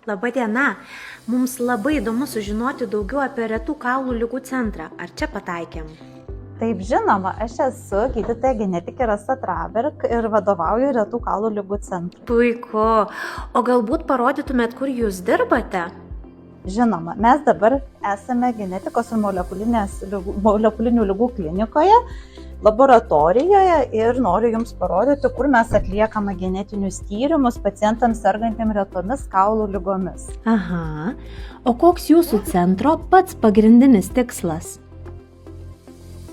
Labadiena. Mums labai įdomu sužinoti daugiau apie retų kaulų ligų centrą. Ar čia pataikėm? Taip, žinoma, aš esu gydytoja genetikė Rasa Traberg ir vadovauju retų kaulų ligų centrui. Puiku. O galbūt parodytumėt, kur jūs dirbate? Žinoma, mes dabar esame genetikos ir molekulinių ligų klinikoje, laboratorijoje ir noriu Jums parodyti, kur mes atliekame genetinius tyrimus pacientams sergantiems retomis kaulų ligomis. Aha. O koks jūsų centro pats pagrindinis tikslas?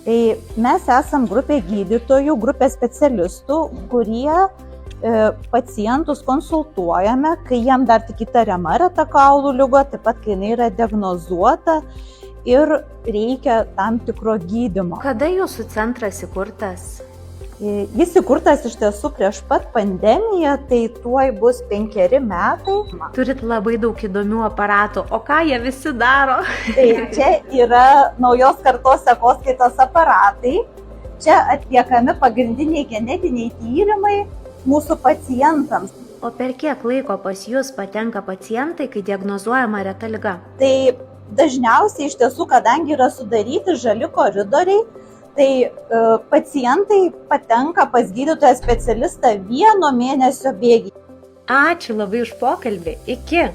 Tai mes esam grupė gydytojų, grupė specialistų, kurie pacientus konsultuojame, kai jiem dar tik įtariama reta kaulų liga, taip pat kai jinai yra diagnozuota ir reikia tam tikro gydymo. Kada jūsų centras įkurtas? Jis įkurtas iš tiesų prieš pat pandemiją, tai tuoj bus 5 metai. Turit labai daug įdomių aparatų, o ką jie visi daro? Tai čia yra naujos kartos sekoskaitos aparatai, čia atliekami pagrindiniai genetiniai tyrimai mūsų pacientams. O per kiek laiko pas jūs patenka pacientai, kai diagnozuojama reta liga? Tai dažniausiai iš tiesų, kadangi yra sudaryti žali koridoriai, tai pacientai patenka pas gydytoją specialistą 1 mėnesio bėgyje. Ačiū labai už pokalbį. Iki.